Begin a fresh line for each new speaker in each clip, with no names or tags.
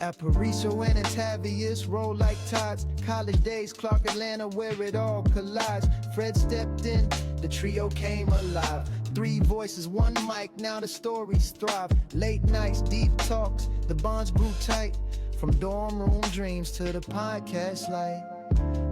APARICIO and ANTAVIUS roll like tides. College days, Clark, Atlanta, where it all collides. Fred stepped in, the trio came alive. 3 voices, 1 mic, now the stories thrive. Late nights, deep talks, the bonds grew tight. From dorm room dreams to the podcast light.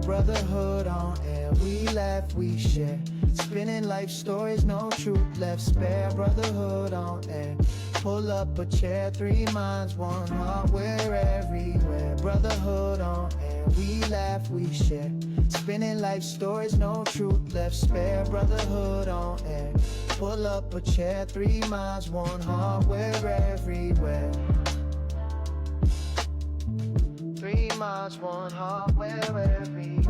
Brotherhood on air, we laugh, we share. Spinning life stories, no truth left spare. Brotherhood on air, pull up a chair. 3 minds, 1 heart, we're everywhere. Brotherhood on air, we laugh, we share. Spinning life stories, no truth left spare. Brotherhood on air, pull up a chair. 3 minds, 1 heart, we're everywhere. 3 minds, 1 heart, we're everywhere.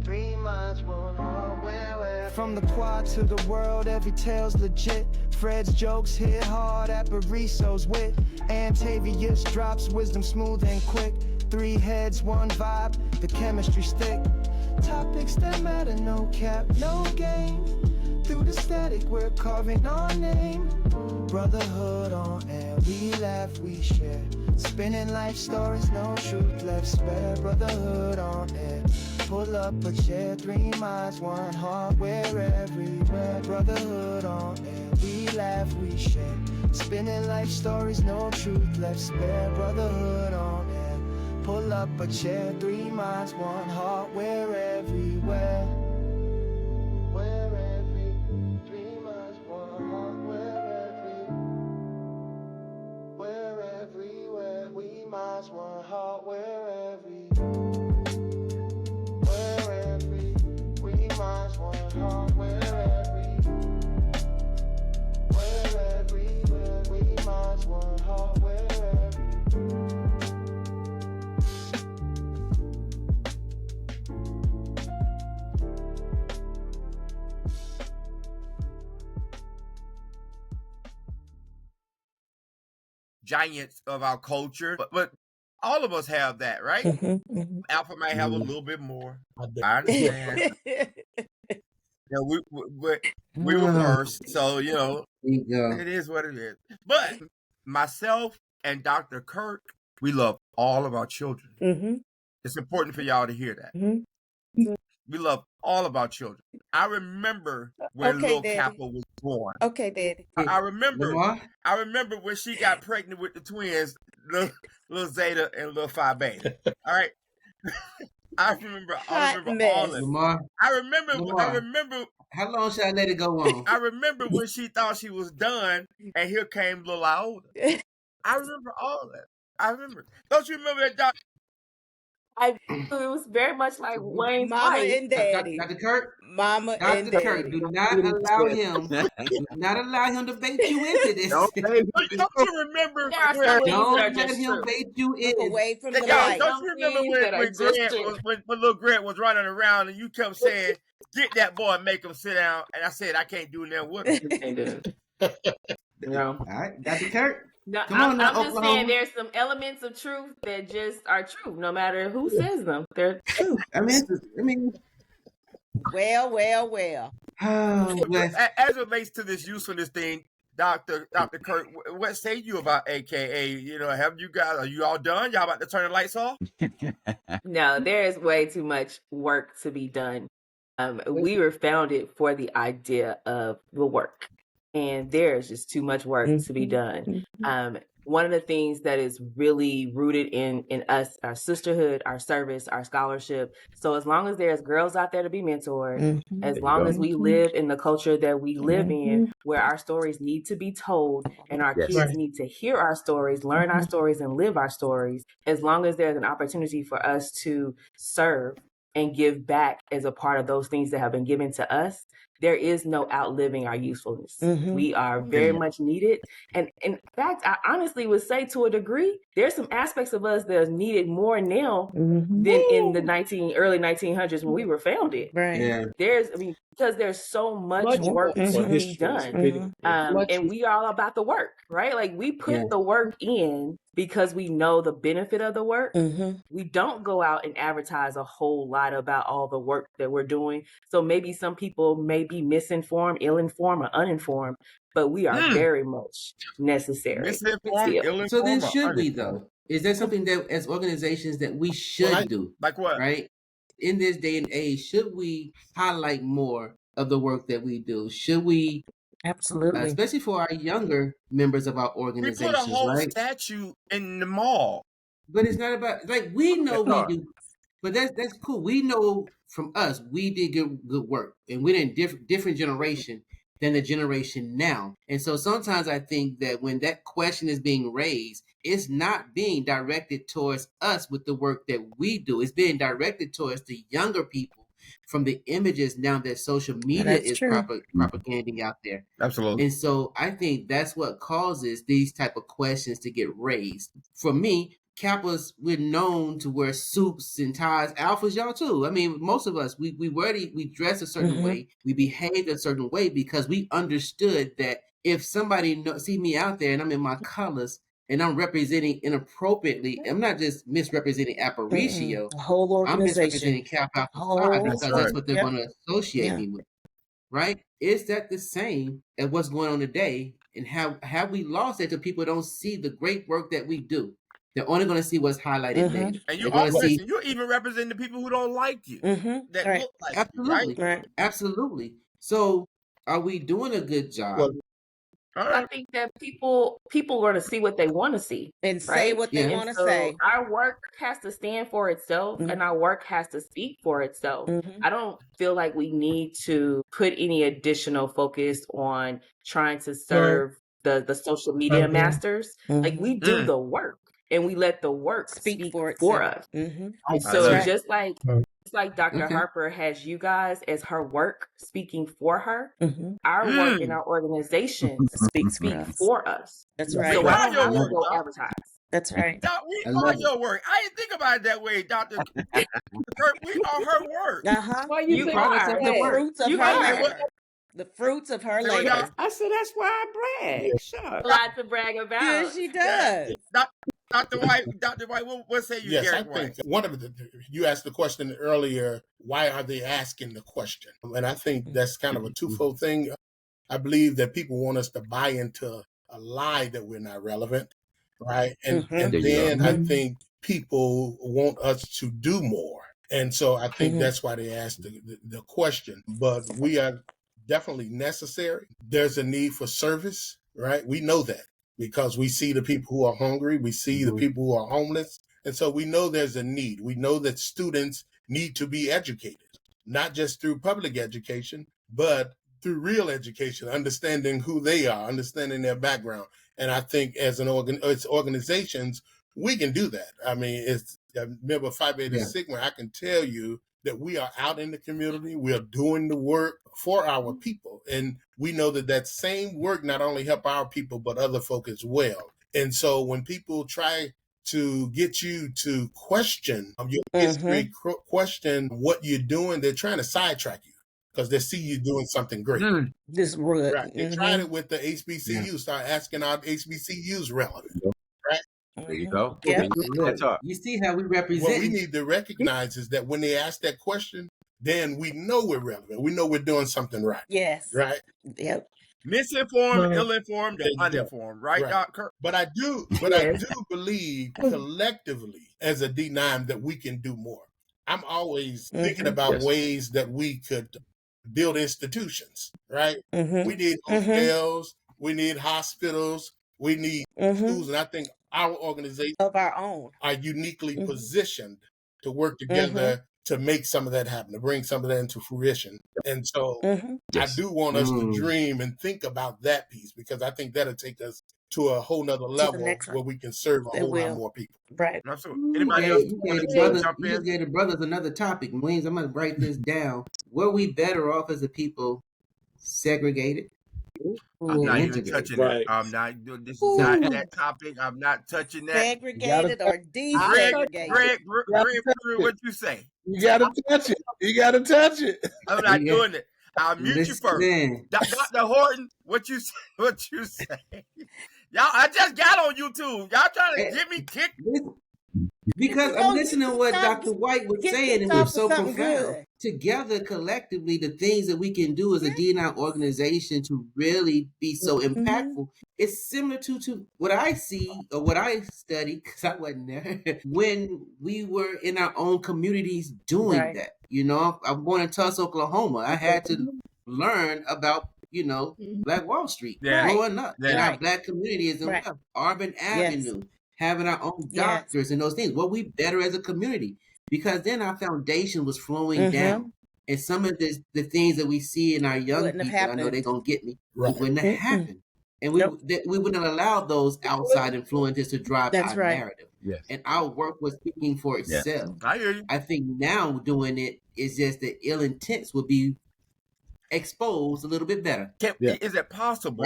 3 minds, 1 heart, we're everywhere. From the quad to the world, every tale's legit. Fred's jokes hit hard, APARICIO's wit. ANTAVIUS drops wisdom smooth and quick. 3 heads, 1 vibe, the chemistry stick. Topics that matter, no cap, no game. Through the static, we're carving our name. Brotherhood on air, we laugh, we share. Spinning life stories, no truth left spare. Brotherhood on air, pull up a chair. 3 minds, 1 heart, we're everywhere. Brotherhood on air, we laugh, we share. Spinning life stories, no truth left spare. Brotherhood on air, pull up a chair. 3 minds, 1 heart, we're everywhere. One heart, we're every, we minds, 1 heart, we're everywhere, we minds, 1 heart, we're
giants of our culture, but all of us have that, right? Alpha might have a little bit more. I understand. We were worse, so it is what it is. But myself and Dr. Kirk, we love all of our children. It's important for y'all to hear that. We love all of our children. I remember when little KAPPA was born.
Okay, Daddy.
I remember when she got pregnant with the twins, little Zeta and little Phi Beta. All right. I remember all of it.
Lamar,
I remember.
How long should I let it go on?
I remember when she thought she was done, and here came little Iola. I remember all of that. I remember. Don't you remember that, Doc?
It was very much like Wayne's
Mama
wife.
and Daddy.
Dr. Kirk?
Mama and
Dr.
Daddy.
Kirk, do not allow him to bait you into this.
Don't you remember?
Don't let him bait you in.
Away from the light.
Don't you remember when little Grant was running around and you kept saying, "Get that boy and make him sit down," and I said, "I can't do nothing with him."
All right, Dr. Kirk.
No, I'm just saying there's some elements of truth that just are true, no matter who says them. They're true.
I mean.
Well.
Oh,
as it relates to this usefulness thing, Dr. Kirk, what say you about AKA? Are you all done? Y'all about to turn the lights off?
No, there is way too much work to be done. We were founded for the idea of the work. And there's just too much work to be done. One of the things that is really rooted in us, our sisterhood, our service, our scholarship. So as long as there's girls out there to be mentored, as long as we live in the culture that we live in, where our stories need to be told and our kids need to hear our stories, learn our stories, and live our stories, as long as there's an opportunity for us to serve and give back as a part of those things that have been given to us, there is no outliving our usefulness. We are very much needed. And in fact, I honestly would say to a degree, there's some aspects of us that are needed more now than in the early 1900s when we were founded.
Right.
Yeah. Because there's so much work to be done. And we are all about the work, right? Like we put the work in because we know the benefit of the work. We don't go out and advertise a whole lot about all the work that we're doing. So maybe some people may be misinformed, ill-informed, or uninformed. but we are very much necessary.
Misinformed, ill-informed.
So then
or
should we
uninformed?
though? Is that something that as organizations that we should do?
Like what?
Right? In this day and age, should we highlight more of the work that we do? Should we,
Absolutely.
especially for our younger members of our
We
organizations,
put a whole
right?
statue in the mall.
But it's not about, like, we know we do, but that's cool. We know from us, we did good work, and we're in different generation than the generation now. And so sometimes I think that when that question is being raised, it's not being directed towards us with the work that we do. It's being directed towards the younger people from the images now that social media is propagating out there.
Absolutely.
And so I think that's what causes these type of questions to get raised. For me, Kappas, we're known to wear suits and ties. Alphas, y'all too. I mean, most of us, we dress a certain way, we behave a certain way because we understood that if somebody see me out there and I'm in my colors and I'm representing inappropriately, I'm not just misrepresenting APARICIO.
The whole organization.
I'm misrepresenting Kappa Alpha because that's what they're going to associate me with. Right? Is that the same as what's going on today? And have we lost that to people don't see the great work that we do? They're only going to see what's highlighted negative.
And you're even representing the people who don't like you. That look like
absolutely,
you, right?
Absolutely. So, are we doing a good job?
Well, I think that people are going to see what they want to see
and say what they want to say.
Our work has to stand for itself, and our work has to speak for itself. I don't feel like we need to put any additional focus on trying to serve the social media masters. Like, we do the work, and we let the work speak for us. And so just like Dr. Harper has you guys as her work speaking for her, our work in our organization speaks for us.
That's right.
So I don't have to go advertise.
That's right.
We are your work. I didn't think about it that way, Dr. Kirk. We are her work.
Well,
you are.
The fruits of her labor. The fruits of her labor.
I said, that's why I brag. Sure.
A lot to brag about.
Yeah, she does.
Dr. White, what say you?
Yes, I think one of you asked the question earlier, why are they asking the question? And I think that's kind of a twofold thing. I believe that people want us to buy into a lie that we're not relevant, right? And then I think people want us to do more. And so I think that's why they asked the question. But we are definitely necessary. There's a need for service, right? We know that, because we see the people who are hungry, we see the people who are homeless. And so we know there's a need. We know that students need to be educated, not just through public education, but through real education, understanding who they are, understanding their background. And I think as organizations, we can do that. I mean, I remember Phi Beta Sigma, I can tell you that we are out in the community, we are doing the work for our people. And we know that same work not only help our people, but other folk as well. And so when people try to get you to question your history, question what you're doing, they're trying to sidetrack you because they see you doing something great.
This word.
Right. They tried it with the HBCUs, start asking our HBCUs relevant. Right.
There you go.
Yeah.
You see how we represent.
What we need to recognize is that when they ask that question, then we know we're relevant. We know we're doing something right.
Yes.
Right.
Yep.
Misinformed, ill-informed, and uninformed, right, Dr.
But I do believe collectively as a D9 that we can do more. I'm always thinking about ways that we could build institutions, right? We need hotels, we need hospitals, we need schools, and I think our organization
of our own
are uniquely positioned to work together to make some of that happen, to bring some of that into fruition. And so I do want us to dream and think about that piece, because I think that'll take us to a whole nother level where we can serve a whole lot more people.
Right.
Absolutely. Anybody else?
You just gave the brothers another topic. Williams, I'm going to write this down. Were we better off as a people segregated?
I'm not even touching it. I'm not. This is not that topic. I'm not touching that.
Segregated or desegregated.
Greg, what you say?
You gotta touch it. You gotta touch it.
I'm not doing it. I'll mute you first. Dr. Horton, what you say? Y'all, I just got on YouTube. Y'all trying to get me kicked?
Because I'm listening to what Dr. White was saying, and it was so profound. together collectively, the things that we can do as a D&I organization to really be so impactful, it's similar to what I see or what I studied, because I wasn't there, when we were in our own communities doing that. You know, I'm born in Tulsa, Oklahoma. I had to learn about, you know, Black Wall Street growing up. And our Black community is in Auburn Avenue, having our own doctors and those things. Well, we better as a community, because then our foundation was flowing down. And some of the things that we see in our young people, I know they're going to get me, it wouldn't have happened. And we wouldn't have allowed those outside influences to drive our narrative.
Yes.
And our work was speaking for itself.
I hear you.
I think now doing it is just the ill intents will be exposed a little bit better.
Is it possible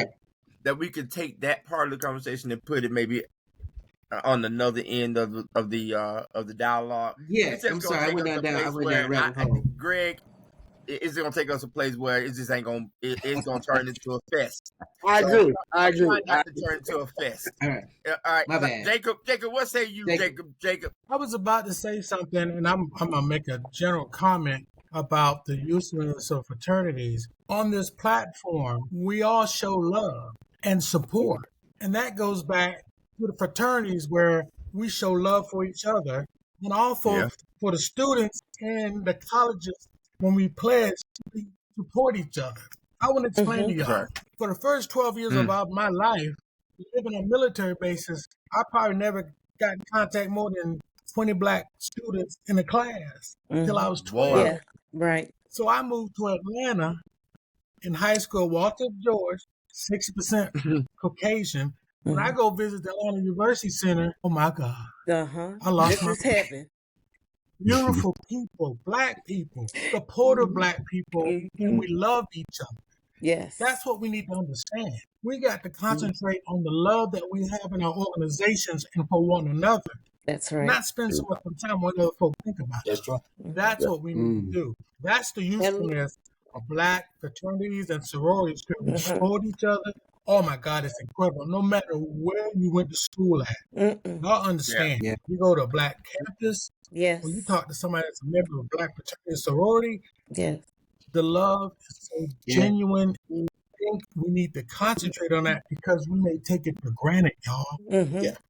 that we could take that part of the conversation and put it maybe on another end of the dialogue?
Yes, I'm sorry, I went down rabbit hole.
Greg, it's gonna take us a place where it just ain't gonna it's gonna turn into a fest.
I agree. I agree.
Not to turn into a fest.
All right.
All right.
My bad.
Jacob, what say you, Jacob?
I was about to say something, and I'm gonna make a general comment about the usefulness of fraternities. On this platform, we all show love and support, and that goes back to the fraternities where we show love for each other, and also for the students and the colleges when we pledge to support each other. I want to explain to y'all. For the first 12 years of my life, living on military bases, I probably never got in contact more than 20 Black students in a class until I was 12.
Yeah, right.
So I moved to Atlanta in high school, Walter George, 60% Caucasian. When I go visit the Atlanta University Center, oh my God. I lost my
heaven.
Beautiful people, Black people, supportive Black people, and we love each other.
Yes.
That's what we need to understand. We got to concentrate on the love that we have in our organizations and for one another.
That's right.
Not spend so much time on what other folks think about.
That's right.
That's what we need to do. That's the usefulness of Black fraternities and sororities to support each other. Oh my God, it's incredible. No matter where you went to school at, y'all understand. You go to a Black campus, when you talk to somebody that's a member of a Black fraternity or sorority, the love is so genuine. I think we need to concentrate on that because we may take it for granted, y'all.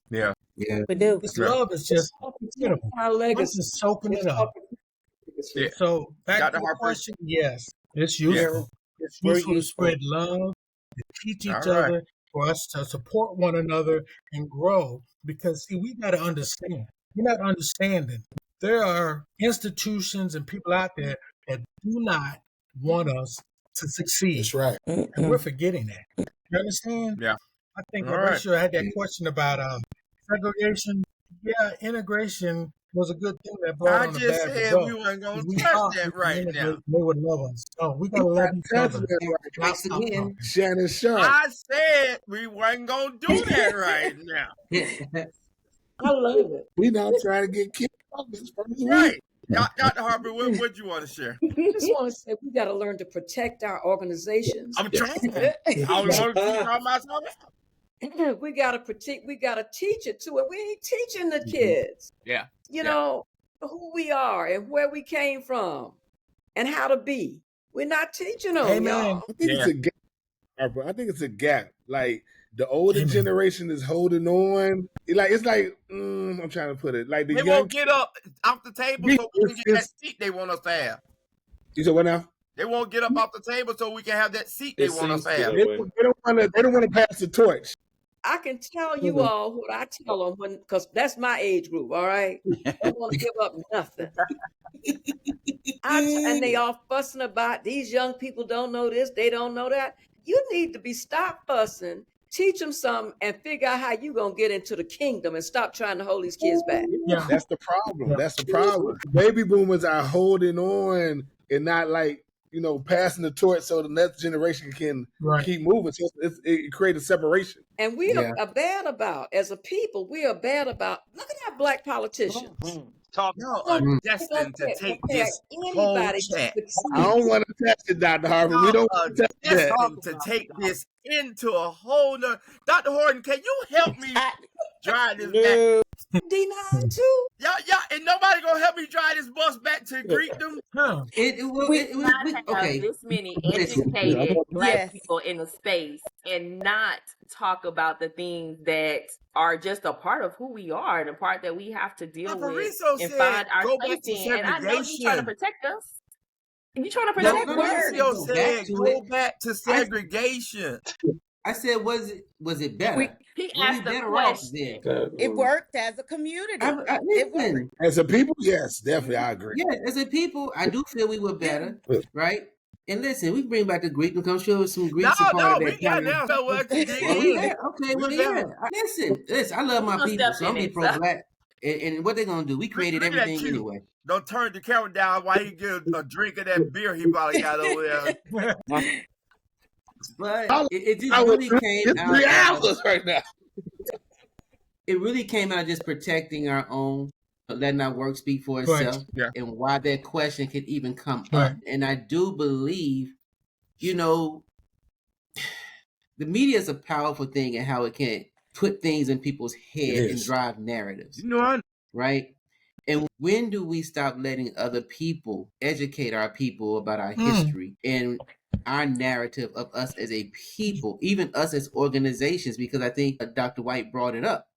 Yeah.
We do.
This love is just incredible. We're just soaking it up. So back to the question, yes, it's useful. It's useful to spread love, to teach each other, for us to support one another and grow. Because see, we got to understand. We're not understanding. There are institutions and people out there that do not want us to succeed.
That's right.
And we're forgetting that. You understand?
Yeah.
I think Horatio had that question about segregation. Yeah, integration was a good thing that brought on a bad result.
I just said we weren't going to touch that right now.
They would love us. So we got to love each other.
Shannon Sharp.
I said we weren't going to do that right now.
I love it. We not trying to get kicked off this first
right. Dr. Harper, what you want to share?
I just want to say we got to learn to protect our organizations.
I'm trying. I was going to talk myself out.
We got to protect. We got to teach it to it. We ain't teaching the kids.
Yeah.
You know who we are and where we came from, and how to be. We're not teaching them, y'all.
I think it's a gap. Harper. I think it's a gap. Like the older generation is holding on. It's like I'm trying to put it. Like
they won't get up off the table so we can get that seat they want us to have.
You said what now?
They won't get up off the table so we can have that seat they want us to have.
They don't want to pass the torch.
I can tell you all what I tell them because that's my age group. All right, I don't want to give up nothing. And they all fussing about these young people don't know this, they don't know that. You need to stop fussing, teach them something, and figure out how you gonna get into the kingdom and stop trying to hold these kids back.
Yeah, that's the problem. That's the problem. Baby boomers are holding on and not passing the torch so the next generation can keep moving. So it creates a separation.
And we are bad about, as a people, we are bad about, look at our Black politicians.
Y'all are destined to take this whole chat.
I don't want to test it, Dr. Harper. We don't want to test that.
To take this into a whole nother. Dr. Horton, can you help me drive this back?
D9 too?
Yeah, and nobody gonna help me he drive this bus back to Greekdom?
Huh.
We not have
okay.
this many
Listen.
educated Black
Yes.
people in a space and not talk about the things that are just a part of who we are and a part that we have to deal with
APARICIO
and
said,
find our
go
place
back to
in. And I know you're trying to
segregation.
protect us. You're trying to
No,
protect
no, no, I
words.
said
APARICIO
go
said,
back to
go
it.
back to segregation.
I said, was it better?
He
Were we
asked a
better off
question.
then?
It worked as a community. It worked.
Listen,
As a people, yes, definitely, I agree.
yeah, as a people, I do feel we were better, right? And listen, we can bring back the Greek and come show us some Greeks a part of
we
that
got
plan.
now. So what you dig
Oh, we
in.
there? Okay,
We
well,
there.
yeah. Listen, I love
We're
my
gonna
people,
step
so I'm
in
be
it,
pro-Black. And what they gonna do? We created
Look at that
everything
cute.
anyway.
Don't turn the camera down while he get a drink of that beer he probably got over there.
But it just
I would
really
drink
came
this
out
3
of,
hours right now.
it really came out of just protecting our own, letting our work speak for itself,
Yeah.
and why that question could even come
Right.
up. And I do believe, you know, the media is a powerful thing and how it can put things in people's head and drive narratives,
You know,
right? And when do we stop letting other people educate our people about our history and our narrative of us as a people, even us as organizations? Because I think Dr. White brought it up.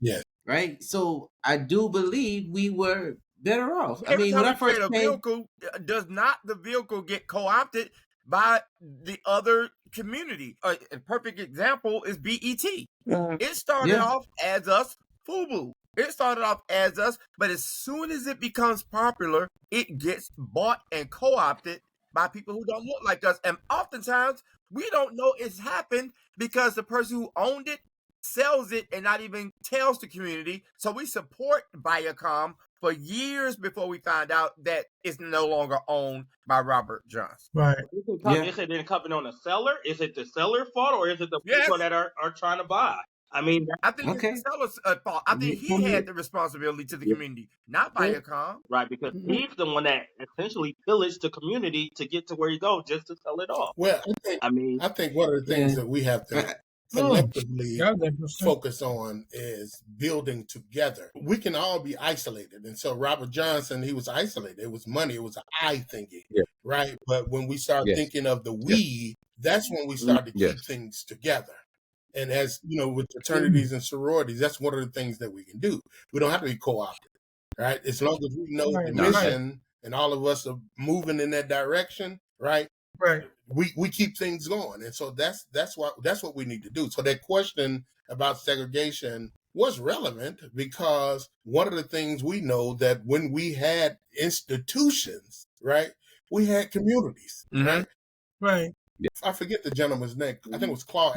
Yes.
Right? So I do believe we were better off. I
every
mean,
time
when I
we create
first
a
came,
vehicle, does not the vehicle get co-opted by the other community? A perfect example is BET. It started off as us, FUBU. It started off as us, but as soon as it becomes popular, it gets bought and co-opted by people who don't look like us. And oftentimes, we don't know it's happened because the person who owned it sells it and not even tells the community. So we support Viacom for years before we find out that it's no longer owned by Robert Johnson.
Right.
Is it incumbent on the seller? Is it the seller's fault, or is it the people that are trying to buy? I mean,
I think it's the seller's fault. I think he had the responsibility to the community, not Viacom.
Right, because he's the one that essentially pillaged the community to get to where he goes just to sell it off.
Well, I think one of the things that we have to collectively focus on is building together. We can all be isolated. And so Robert Johnson, he was isolated. It was money. It was an I thinking, right? But when we start thinking of the we, that's when we start to keep things together. And as you know, with fraternities and sororities, that's one of the things that we can do. We don't have to be co-opted, right? As long as we know the mission and all of us are moving in that direction, right?
Right.
We keep things going. And so that's what we need to do. So that question about segregation was relevant because one of the things we know that when we had institutions, right, we had communities, right?
Right.
I forget the gentleman's name. I think it was Claude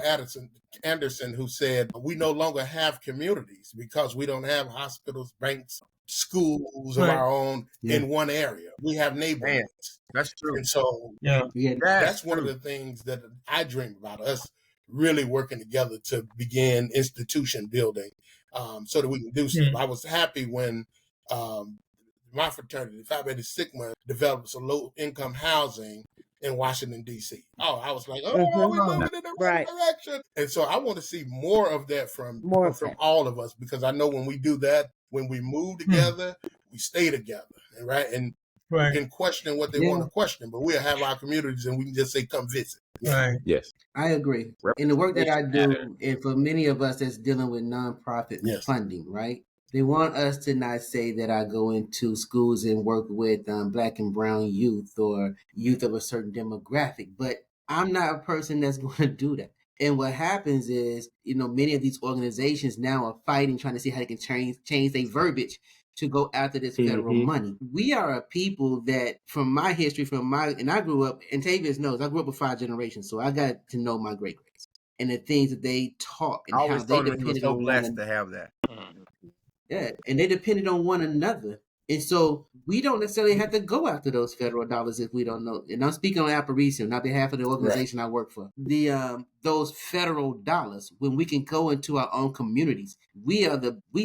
Anderson who said, we no longer have communities because we don't have hospitals, banks, schools of our own in one area. We have neighborhoods.
That's true.
And so that's one of the things that I dream about, us really working together to begin institution building so that we can do stuff. I was happy when my fraternity, Phi Beta Sigma, developed some low-income housing in Washington, D.C. Oh, I was like, we're moving in the right direction. And so I want to see more of that from all of us, because I know when we do that, when we move together, we stay together, right? And we can question what they want to question, but we'll have our communities and we can just say, come visit.
Right.
Yes.
I agree. In the work that I do, and for many of us that's dealing with nonprofit funding, right? They want us to not say that I go into schools and work with Black and brown youth or youth of a certain demographic, but I'm not a person that's going to do that. And what happens is, many of these organizations now are fighting, trying to see how they can change their verbiage to go after this federal money. We are a people that, from my history, and I grew up, and ANTAVIUS knows, I grew up with 5 generations, so I got to know my great-greats and the things that they taught and how they depended on
blessed to have that.
Yeah, and they depended on one another. And so we don't necessarily have to go after those federal dollars if we don't know. And I'm speaking on APARICIO, on behalf of the organization I work for. Those federal dollars, when we can go into our own communities, we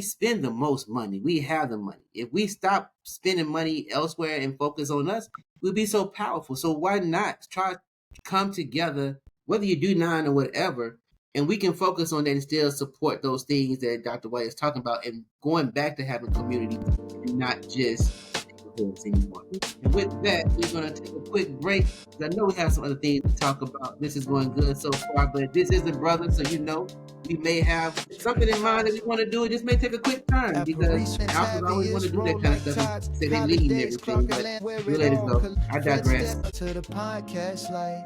spend the most money. We have the money. If we stop spending money elsewhere and focus on us, we'll be so powerful. So why not try to come together, whether you do 9 or whatever, And we can focus on that and still support those things that Dr. White is talking about, and going back to having community and not just neighborhoods anymore. And with that, we're going to take a quick break, because I know we have some other things to talk about. This is going good so far, but this is the brother, so we may have something in mind that we want to do. It just may take a quick turn, because alphas always want to do that kind of stuff. Say they lead and everything, but we'll let it go. I digress.
To the podcast like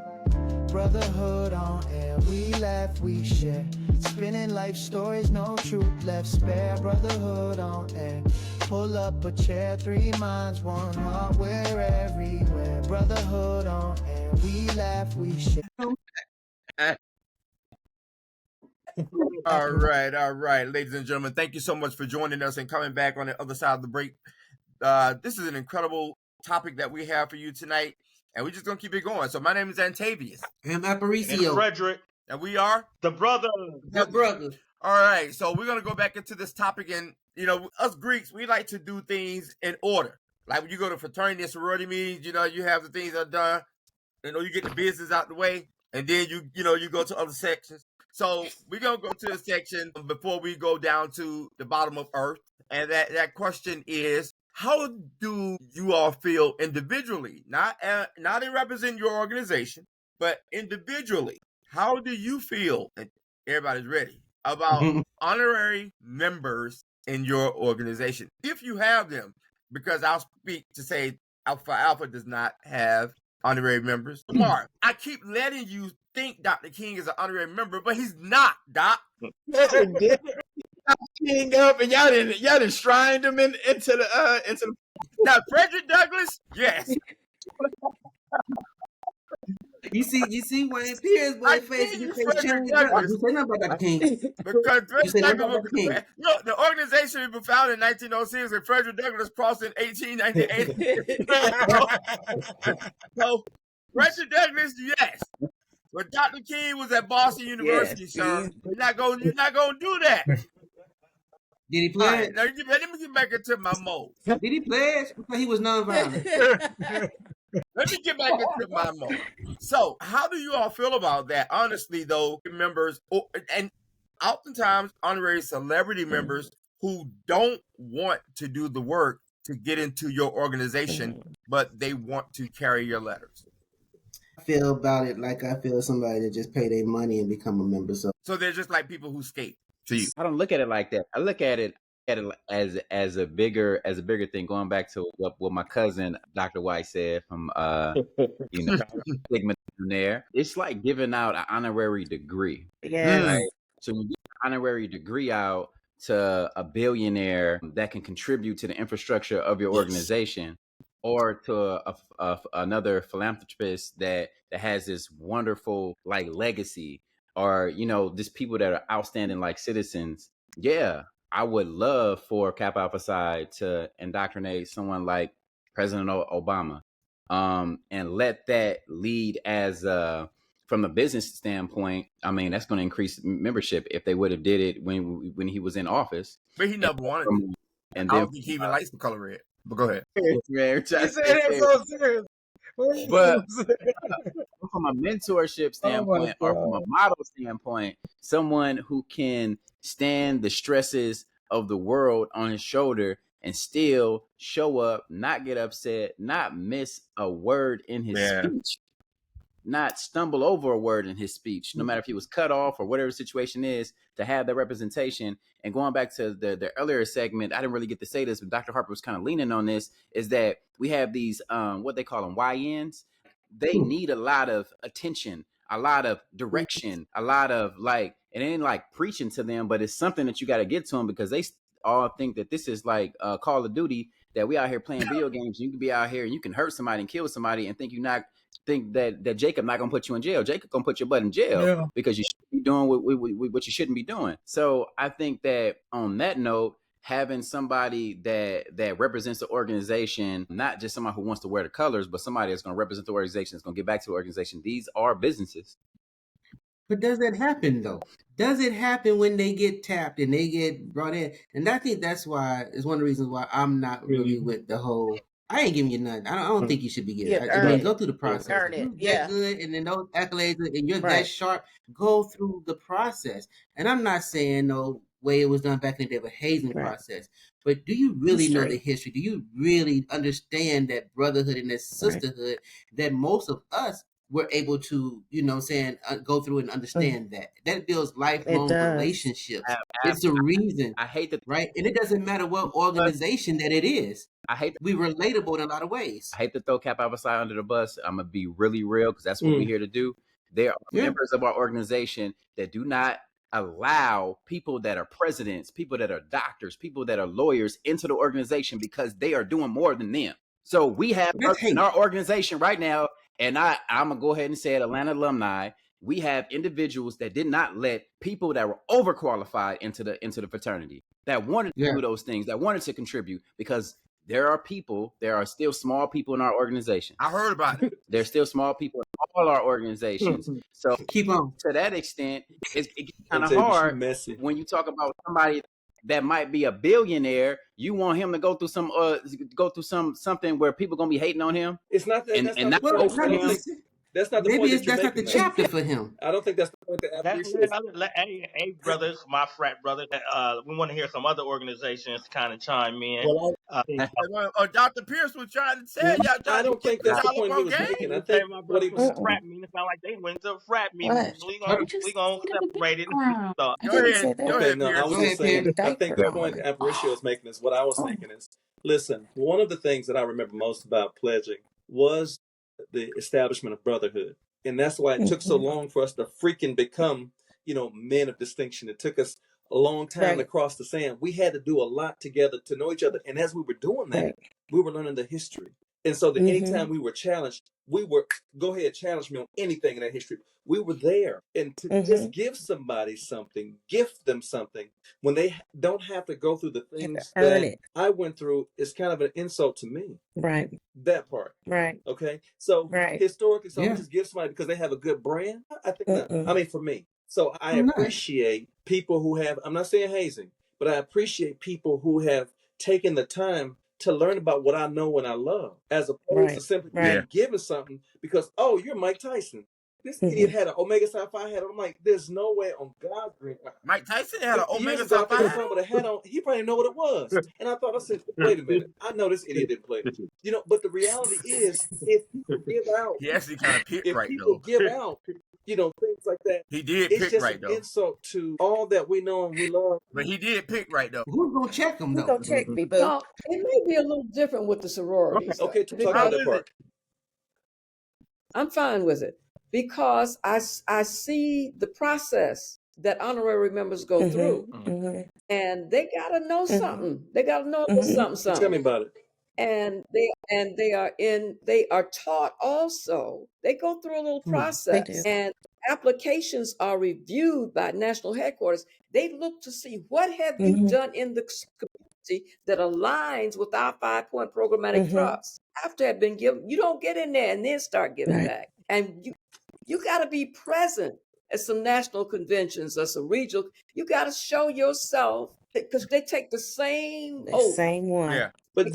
brotherhood on air, we laugh, we share, spinning life stories, no truth left spare. Brotherhood on air, pull up a chair, 3 minds, 1 heart, we're everywhere. Brotherhood on air, we laugh, we share.
All right, ladies and gentlemen, thank you so much for joining us and coming back on the other side of the break. This is an incredible topic that we have for you tonight, and we're just gonna keep it going. So my name is ANTAVIUS.
I'm APARICIO.
And Frederick.
And we are
the brother.
The brother.
All right, so we're gonna go back into this topic, and us Greeks, we like to do things in order. Like when you go to fraternity and sorority meetings, you have the things that are done. You get the business out the way, and then you go to other sections. So we're gonna go to the section before we go down to the bottom of earth, and that question is: how do you all feel individually, not in representing your organization, but individually? How do you feel? And everybody's ready about honorary members in your organization, if you have them, because I'll speak to say Alpha does not have honorary members. Lamar, I keep letting you think Dr. King is an honorary member, but he's not, Doc.
King up, and y'all didn't shrine him into the
Now Frederick Douglass, yes.
You see Wayne Pierce boy face, you say nothing about that King.
Because Frederick Douglass, the organization was founded in 1906 and Frederick Douglass crossed in 1898. So Frederick Douglass, yes. But Dr. King was at Boston University, sir. You're not gonna do that.
Did he pledge?
Right, now let me get back into my mode.
Did he pledge? Because he was nonviolent.
Let me get back into my mode. So, how do you all feel about that? Honestly, though, members, and oftentimes honorary celebrity members who don't want to do the work to get into your organization, but they want to carry your letters.
I feel about it like I feel somebody that just pay their money and become a member.
So they're just like people who skate to you.
I don't look at it like that. I look at it as a bigger thing. Going back to what my cousin Dr. White said from Sigma there. It's like giving out an honorary degree.
Yes.
Right? So you give an honorary degree out to a billionaire that can contribute to the infrastructure of your organization, or to another philanthropist that has this wonderful like legacy, or just people that are outstanding like citizens. Yeah, I would love for Kappa Alpha Psi to indoctrinate someone like President Obama, and let that lead as from a business standpoint. I mean, that's going to increase membership if they would have did it when he was in office.
But he never wanted it.
And
I
then
don't think he even likes the color red. But go ahead.
so serious.
But from a mentorship standpoint, or from a model standpoint, someone who can stand the stresses of the world on his shoulder and still show up, not get upset, not miss a word in his speech, not stumble over a word in his speech, no matter if he was cut off or whatever the situation is, to have that representation. And going back to the earlier segment, I didn't really get to say this, but Dr. Harper was kind of leaning on this, is that we have these, what they call them, YNs. They need a lot of attention, a lot of direction, a lot of like, it ain't like preaching to them, but it's something that you got to get to them, because they all think that this is like Call of Duty, that we out here playing video games. You can be out here and you can hurt somebody and kill somebody and think that Jacob not gonna put you in jail. Jacob gonna put your butt in jail because you should be doing what you shouldn't be doing. So I think that on that note, having somebody that represents the organization, not just somebody who wants to wear the colors, but somebody that's going to represent the organization, that's going to get back to the organization. These are businesses.
But does that happen though? Does it happen when they get tapped and they get brought in? And I think that's why, it's one of the reasons why I'm not really with the whole, I ain't giving you nothing. I don't think you should be getting.
Yeah, earn it.
Go through the process.
Earn
If
it.
you're
Yeah.
that good, and then those accolades, and you're that
Right.
sharp, go through the process. And I'm not saying no way it was done back in the day, but Hazing
Right.
process. But do you really know the
History.
history? Do you really understand that brotherhood and that
Right.
sisterhood that most of us were able to, go through and understand that builds lifelong
does.
relationships. It's a reason,
I hate that,
right? And it doesn't matter what organization that it is.
I hate
We relatable in a lot of ways.
I hate to throw Kappa Alpha Psi under the bus. I'm gonna be really real because that's what we're here to do. There are members of our organization that do not allow people that are presidents, people that are doctors, people that are lawyers into the organization because they are doing more than them. So we have in our organization right now, and I'm gonna go ahead and say it, Atlanta alumni, we have individuals that did not let people that were overqualified into the fraternity, that wanted to do those things, that wanted to contribute, because there are still small people in our organization.
I heard about it.
There's still small people in all our organizations. So
keep on.
To that extent, it gets kind of hard when you talk about somebody that might be a billionaire. You want him to go through something where people gonna be hating on him.
It's not that. That's not the point.
Maybe that's not the chapter for him.
I don't think that's the point that
Hey, brothers, my frat brothers. We want to hear some other organizations kind of chime in.
Dr. Pierce was trying to tell y'all.
I don't think that's the point he was making. I think
what he was frat meeting. It sounded like they went to a frat meeting. We gonna separate it.
Go ahead.
Okay, no, I was just saying. I think the point APARICIO is making is what I was thinking is. Listen, one of the things that I remember most about pledging was the establishment of brotherhood. And that's why it took so long for us to freaking become, men of distinction. It took us a long time to cross the sand. We had to do a lot together to know each other. And as we were doing that, we were learning the history. And so that anytime we were challenged, we were, go ahead, challenge me on anything in that history. We were there. And to just give somebody something, gift them something, when they don't have to go through the things that I went through, is kind of an insult to me.
Right.
That part.
Right.
Okay. So historically, someone just gives somebody because they have a good brand. I think not. I mean, for me. So I appreciate people who have, I'm not saying hazing, but I appreciate people who have taken the time to learn about what I know and I love, as opposed to simply being given something because, oh, you're Mike Tyson. This idiot had an Omega Psi Phi hat on. I'm like, there's no way on God's green.
Mike Tyson had an Omega Psi Phi hat
with a hat on. He probably didn't know what it was. And I thought, I said, wait a minute. I know this idiot didn't play. But the reality is, if people give out,
he actually kind of picked right
people
though.
give out, things like that.
He did
it's
pick
just
right
an
though.
Insult to all that we know and we love.
But he did pick right though.
Who's gonna check him though?
Who's gonna check me, boo?
No, it may be a little different with the sororities.
Okay, talk about that part.
I'm fine with it because I see the process that honorary members go through, and they gotta know something. They gotta know a little something.
Tell me about it.
And they are taught also. They go through a little process, and applications are reviewed by national headquarters. They look to see what have you done in the community that aligns with our 5-point programmatic trust. After have been given, you don't get in there and then start giving back. And you got to be present at some national conventions or some regional. You got to show yourself because they take the same
same one.
Yeah.
But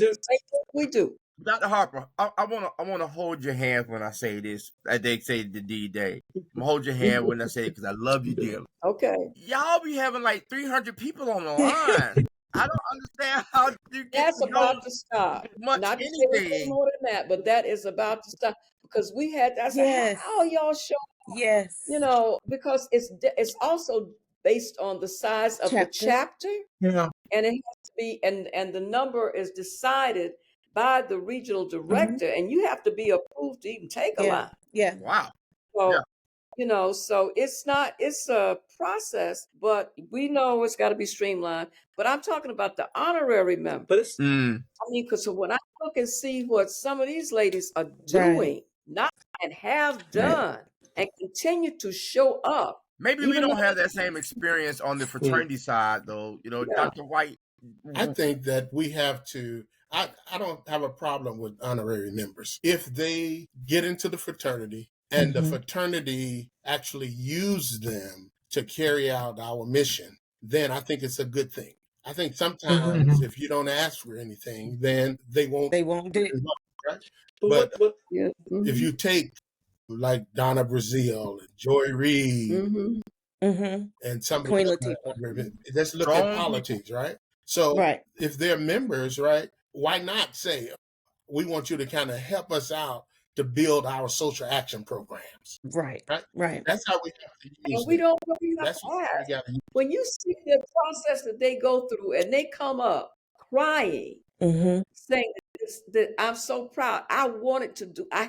we do.
Dr. Harper, I wanna hold your hand when I say this. As they say the D-Day. I'm gonna hold your hand when I say it because I love you dearly.
Okay.
Y'all be having like 300 people on the line. I don't understand how you get
That's about to stop.
Much
Not
anything
more than that, but that is about to stop because we had that's how y'all show.
Yes.
Because it's also based on the size of the chapter.
Yeah.
And it has to be, and the number is decided by the regional director, and you have to be approved to even take a line.
Yeah.
Wow.
So, so it's a process, but we know it's got to be streamlined. But I'm talking about the honorary members.
But it's,
because when I look and see what some of these ladies are doing, not and have done, and continue to show up.
Maybe we don't have that same experience on the fraternity side, though. Dr. White.
I think that we have to. I don't have a problem with honorary members if they get into the fraternity and the fraternity actually use them to carry out our mission. Then I think it's a good thing. I think sometimes if you don't ask for anything, then they won't
do it.
Right? But if you take like Donna Brazile and Joy Reid and some
Queen
of
Latifah.
let's look at politics, right? So if they're members, right, why not say, we want you to kind of help us out to build our social action programs.
Right.
That's how we have to use
and we
it.
don't really have
That's
to
what we
ask.
gotta use.
When you see the process that they go through and they come up crying, saying that I'm so proud. I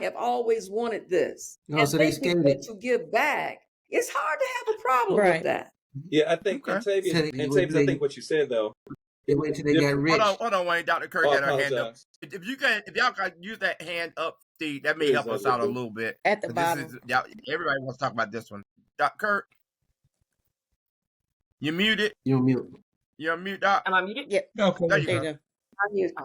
have always wanted this.
No,
and
so
they
they
begin
skated.
to give back. It's hard to have a problem with that.
Yeah, I think Antavius, I think what you said though.
They wait till they got rich.
Hold on, Wayne. Dr. Kirk got her hand up. If y'all can use that hand up, Steve, that may help us out a little bit.
At the bottom.
Everybody wants to talk about this one. Dr. Kirk, you muted.
You're mute.
You're on mute, Doc.
Am I muted?
Yep.
Okay.
There you go.
I'm muted.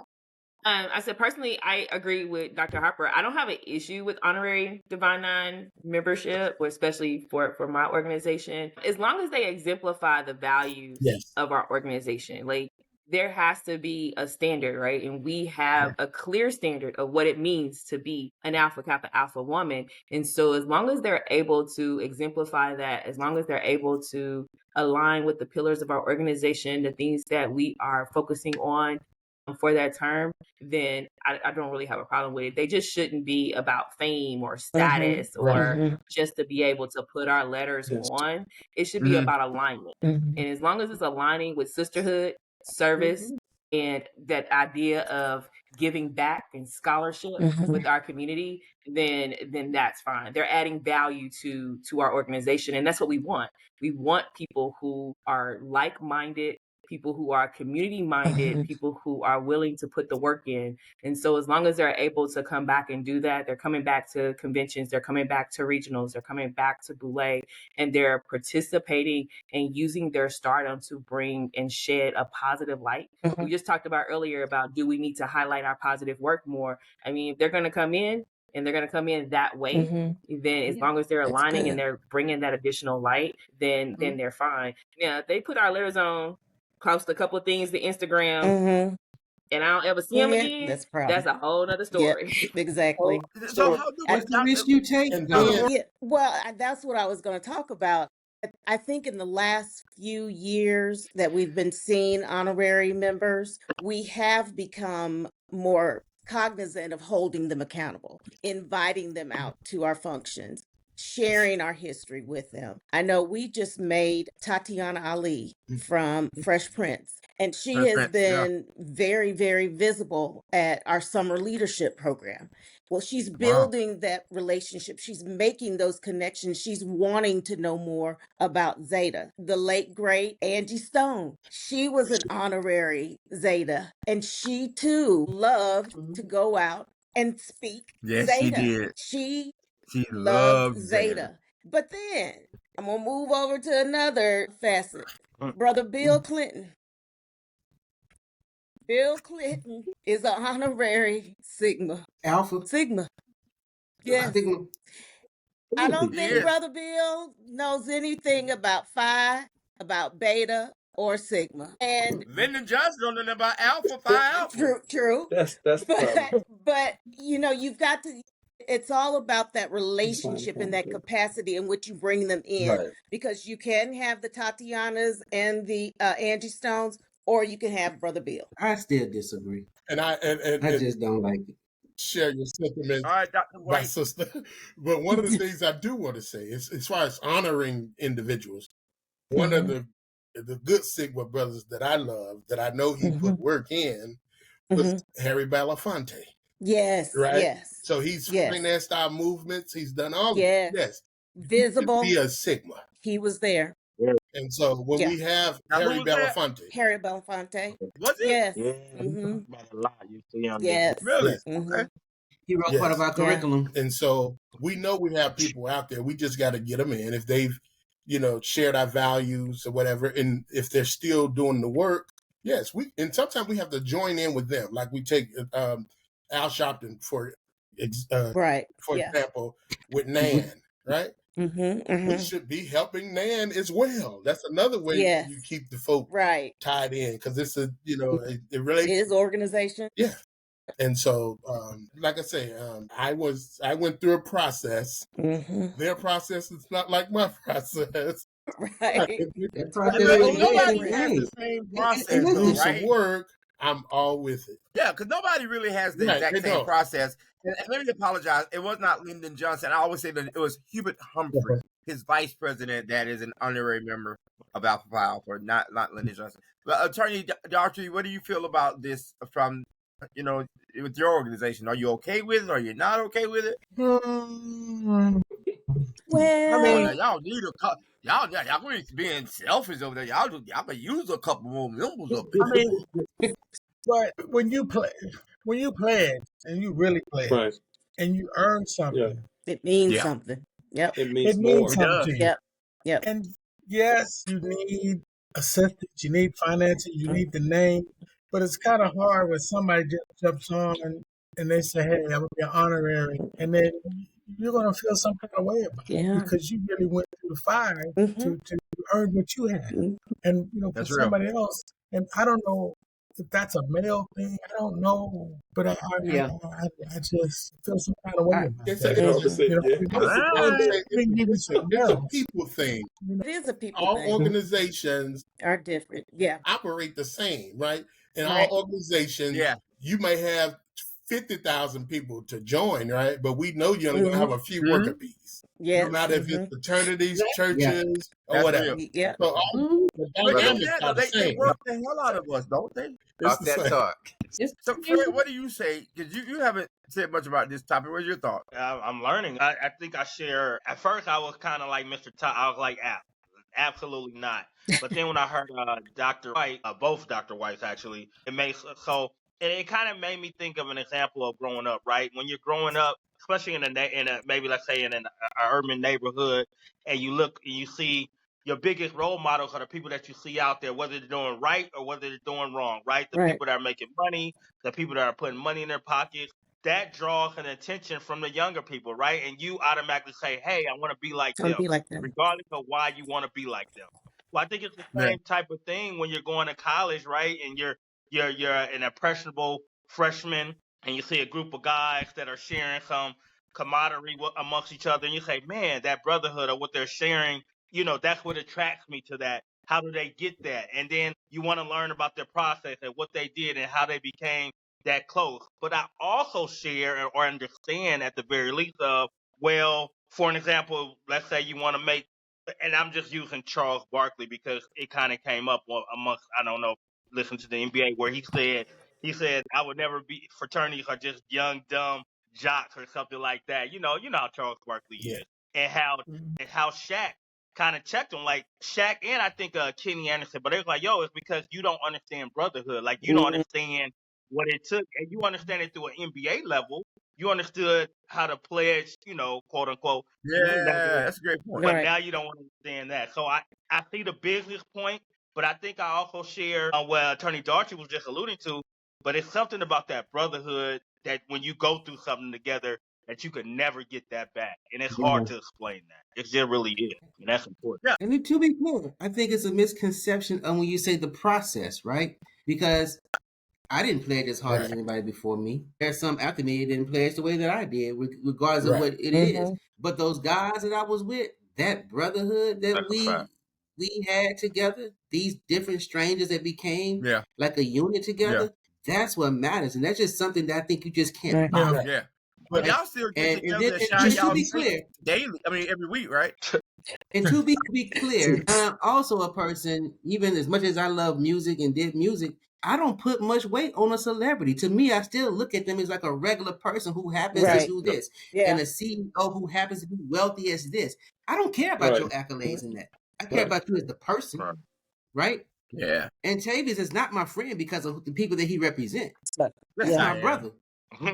I said personally, I agree with Dr. Harper. I don't have an issue with honorary Divine Nine membership, especially for my organization, as long as they exemplify the values of our organization. Like, there has to be a standard, right? And we have a clear standard of what it means to be an Alpha Kappa Alpha woman. And so as long as they're able to exemplify that, as long as they're able to align with the pillars of our organization, the things that we are focusing on for that term, then I don't really have a problem with it. They just shouldn't be about fame or status or just to be able to put our letters on. It should be about alignment. And as long as it's aligning with sisterhood, service, and that idea of giving back and scholarship with our community, then that's fine. They're adding value to our organization, and that's what we want. We want people who are like-minded, people who are community-minded, people who are willing to put the work in. And so as long as they're able to come back and do that, they're coming back to conventions, they're coming back to regionals, they're coming back to Boulé, and they're participating and using their stardom to bring and shed a positive light. We just talked about earlier about, do we need to highlight our positive work more? I mean, if they're going to come in, and they're going to come in that way, then as long as they're aligning and they're bringing that additional light, then they're fine. Yeah, they put our letters on, post a couple of things to Instagram, and I don't ever see them again. That's a whole nother story.
Yep, exactly.
So how do
What's the risk you take?
Well, that's what I was going to talk about. I think in the last few years that we've been seeing honorary members, we have become more cognizant of holding them accountable, inviting them out to our functions, sharing our history with them. I know we just made Tatiana Ali from Fresh Prince, and she has been very, very visible at our summer leadership program. Well, she's building that relationship. She's making those connections. She's wanting to know more about Zeta. The late, great Angie Stone, she was an honorary Zeta, and she too loved to go out and speak
Yes,
Zeta.
she did.
She
loved
Zeta. But then I'm going to move over to another facet. Brother Bill Clinton. Bill Clinton is an honorary Sigma.
Alpha?
Sigma. Yes. I don't think Brother Bill knows anything about Phi, about Beta, or Sigma. And
Lyndon Johnson don't know about Alpha, Phi Alpha.
True.
That's
but you know, you've got to, it's all about that relationship and that capacity in which you bring them in, because you can have the Tatianas and the Angie Stones, or you can have Brother Bill.
I still disagree.
And I
just don't like it.
Share your sentiments,
all right, Dr.
my sister. But one of the things I do want to say is, as far as honoring individuals, one of the good Sigma brothers that I love, that I know he put work in, was Harry Belafonte.
Yes,
right.
Yes.
So he's financed our movements. He's done all this.
Visible.
Be a Sigma.
He was there.
And so when we have Harry Belafonte.
Harry Belafonte.
Was it?
Yes.
About a lot. You see on
Yes.
Really?
Okay.
He wrote part of our curriculum.
And so we know we have people out there. We just got to get them in. If they've, shared our values or whatever, and if they're still doing the work, and sometimes we have to join in with them. Like we take Al Sharpton for example, with Nan, right? we should be helping Nan as well. That's another way you keep the folk tied in, because it's a, it relates.
His organization.
Yeah. And so, like I say, I went through a process. Their process is not like my process.
Right.
Nobody has the same process, though,
Some
right?
work, I'm all with it.
Yeah, because nobody really has the exact same process. And let me apologize. It was not Lyndon Johnson. I always say that it was Hubert Humphrey, his vice president, that is an honorary member of Alpha Phi Alpha, not Lyndon Johnson. But Attorney Daughtry, what do you feel about this from, with your organization? Are you okay with it? Or are you not okay with it?
Well,
y'all need a couple. Y'all being selfish over there. Y'all can use a couple more members of it.
But when you pledge and you really pledge and you earn something,
it means something. Yep.
It means
something.
Yep.
And yes, you need assistance, you need financing, you need the name, but it's kind of hard when somebody just jumps on and they say, "Hey, I'm gonna be an honorary," and then you're gonna feel some kind of way about it because you really went through the fire to earn what you had, and for somebody else. And I don't know if that's a male thing. I don't know, but I just feel some kind of way about
It's
that.
a people thing.
It is a people
all
thing.
Organizations
are different. Yeah.
Operate the same, right? In all organizations, you may have 50,000 people to join, right? But we know you're only going to have a few worker bees.
Yeah.
No matter if it's fraternities, churches, or whatever.
Yeah.
So the dynamics are the same.
They work the hell out of us, don't they?
Talk that talk.
So, Fred, what do you say? Because you haven't said much about this topic. What's your thought?
I'm learning. I think I share. At first, I was kind of like Mr. Todd. I was like, absolutely not. But then when I heard Dr. White, both Dr. Whites actually, it kind of made me think of an example of growing up, right? When you're growing up, especially in a maybe let's say in an urban neighborhood, and you look and you see your biggest role models are the people that you see out there, whether they're doing right or whether they're doing wrong, right? The people that are making money, the people that are putting money in their pockets, that draws an attention from the younger people, right? And you automatically say, hey, I want to be like them, regardless of why you want to be like them. Well, I think it's the same type of thing when you're going to college, right? And you're an impressionable freshman, and you see a group of guys that are sharing some camaraderie amongst each other, and you say, man, that brotherhood or what they're sharing, that's what attracts me to that. How do they get that? And then you want to learn about their process and what they did and how they became that close. But I also share or understand at the very least of, well, for an example, let's say you want to make, and I'm just using Charles Barkley because it kind of came up amongst, I don't know, listen to the NBA where he said I would never be, fraternities are just young, dumb jocks or something like that. You know how Charles Barkley is, and how Shaq kind of checked him, like Shaq and I think Kenny Anderson, but it's like, yo, it's because you don't understand brotherhood, like you don't understand what it took, and you understand it through an NBA level. You understood how to pledge, quote unquote.
That's a great point.
But now you don't understand that. So I see the business point. But I think I also share what Attorney Daughtry was just alluding to, but it's something about that brotherhood that when you go through something together that you could never get that back. And it's hard to explain that. It just really is. And that's important.
Yeah. And to be clear, I think it's a misconception when you say the process, right? Because I didn't pledge as hard as anybody before me. There's some after me that didn't pledge the way that I did, regardless of what it is. But those guys that I was with, that brotherhood that we had together, these different strangers that became like a unit together, that's what matters. And that's just something that I think you just can't buy.
Yeah. But y'all still get together and shine y'all daily. I mean, every week, right?
And to be clear, I'm also a person, even as much as I love music and did music, I don't put much weight on a celebrity. To me, I still look at them as like a regular person who happens to do this. And a CEO who happens to be wealthy as this. I don't care about your accolades in that. I care about you as the person, right?
Yeah.
And Antavius is not my friend because of the people that he represents. That's my brother. No,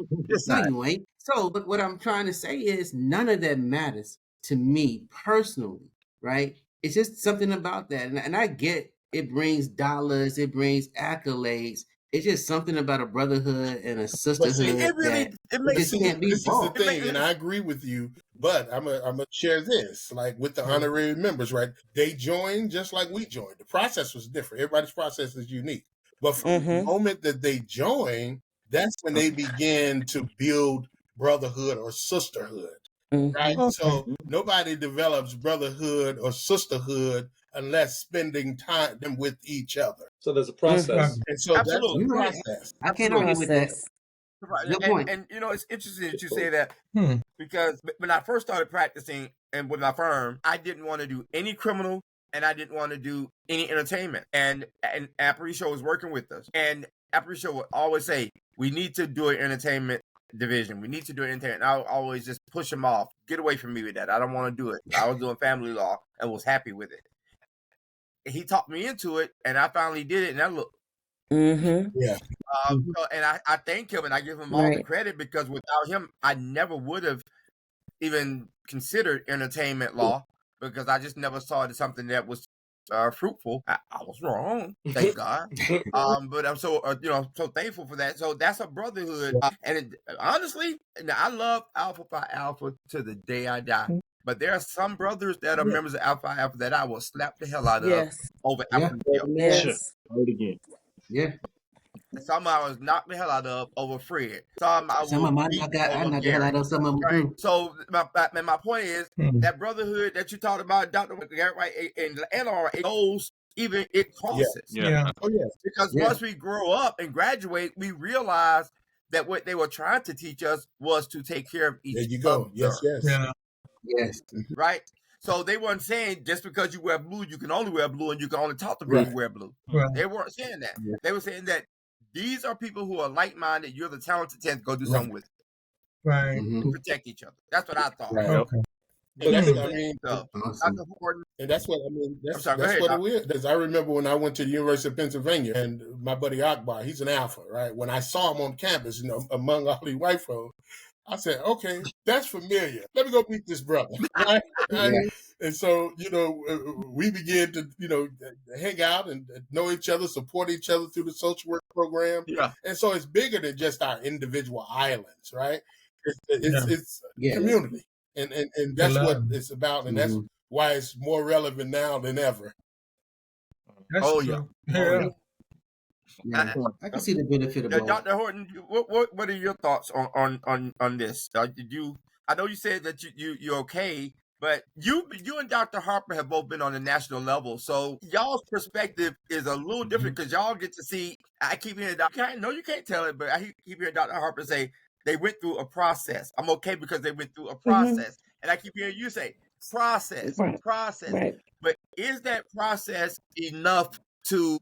you ain't. So, but what I'm trying to say is none of that matters to me personally, right? It's just something about that. And I get it brings dollars, it brings accolades. It's just something about a brotherhood and a sisterhood
it
that
makes
just can't be
This is the
bought.
thing, and I agree with you. But I'm gonna share this, like with the honorary members, right? They joined just like we joined. The process was different. Everybody's process is unique. But from the moment that they join, that's when they begin to build brotherhood or sisterhood. Right. So nobody develops brotherhood or sisterhood unless spending time with each other.
So there's a process.
And so
Absolutely.
that's the process.
I can't argue with that. Good point.
And you know, it's interesting that you say that because when I first started practicing and with my firm, I didn't want to do any criminal and I didn't want to do any entertainment. And APARICIO was working with us. And APARICIO would always say, we need to do an entertainment division. We need to do an entertainment. And I would always just push them off. Get away from me with that. I don't want to do it. I was doing family law and was happy with it. He talked me into it and I finally did it. And I looked.
Yeah.
And I thank him and I give him all the credit because without him, I never would have even considered entertainment law because I just never saw it as something that was fruitful. I was wrong, thank God. But I'm so so thankful for that. So that's a brotherhood, and honestly, I love Alpha Phi Alpha to the day I die. But there are some brothers that are members of Alpha Phi Alpha that I will slap the hell out of over APARICIO.
Again. Yeah.
Some I was knocked the hell out of over Fred. Some I
knocked the hell out of some of them.
Right. So my point is that brotherhood that you talked about, Dr. Garrett, right, and it goes even it crosses.
Yeah.
Oh yeah.
Because once we grow up and graduate, we realize that what they were trying to teach us was to take care of each other.
There you go. Yes.
Yeah.
Yes.
Right. So they weren't saying just because you wear blue, you can only wear blue and you can only talk to people who wear blue.
Right.
They weren't saying that. They were saying that these are people who are like-minded. You're the talented 10th. Go do something with it.
Right.
To protect each other. That's what I thought.
Right.
Okay.
And that's, I mean,
Dr. Horton.
and that's what I mean. That's what
ahead,
it is. I remember when I went to the University of Pennsylvania, and my buddy Akbar, he's an Alpha, right? When I saw him on campus, among all these white folks, I said, "Okay, that's familiar. Let me go meet this brother." Right? And so, we began to, hang out and know each other, support each other through the social work program.
Yeah.
And so it's bigger than just our individual islands, right? It's community. And that's what it's about. And that's why it's more relevant now than ever.
That's true. Yeah.
I can see the benefit of both.
Dr. Horton, what are your thoughts on this? I know you said that you're okay, but you and Dr. Harper have both been on the national level, so y'all's perspective is a little different because y'all get to see. I keep hearing you can't tell it, but I keep hearing Dr. Harper say they went through a process. I'm okay because they went through a process, and I keep hearing you say process.
Right.
But is that process enough to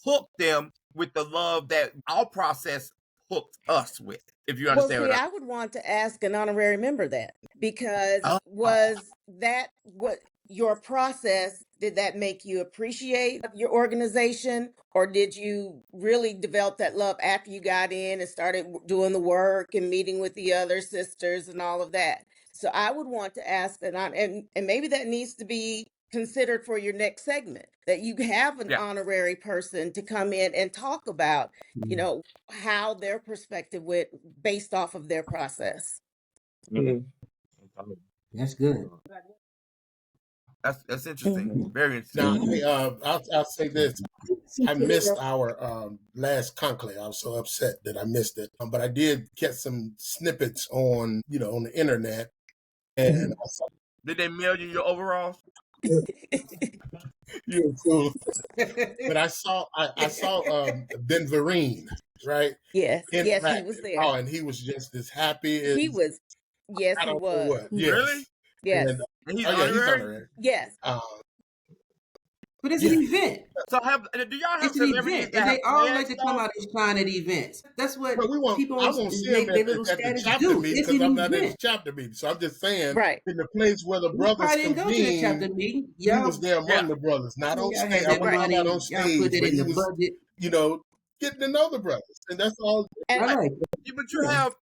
hook them with the love that our process hooked us with? If you understand
I would want to ask an honorary member that because was that what your process, did that make you appreciate your organization, or did you really develop that love after you got in and started doing the work and meeting with the other sisters and all of that? So I would want to ask that, and maybe that needs to be considered for your next segment, that you have an honorary person to come in and talk about, how their perspective went based off of their process.
That's good.
That's interesting. Very interesting.
Now, I'll say this. I missed our last conclave. I was so upset that I missed it. But I did get some snippets on the internet. And I saw,
did they mail you your overalls?
You're cool. But I saw Ben Vereen, right?
Yes, he was there.
Oh, and he was just as happy as
he was. Yes, he was.
Yes.
Really?
Yes.
And he's honorary.
Yes.
But it's an event.
So do y'all have celebrities
and they all like to come out and shine at events? That's what people
I won't see him at the chapter meeting because I'm not at the chapter meeting. So I'm just saying, in the place where the brothers convene, he was there among the brothers, not on stage. I was not on stage, but he was, getting to know the brothers, and that's all.
But you have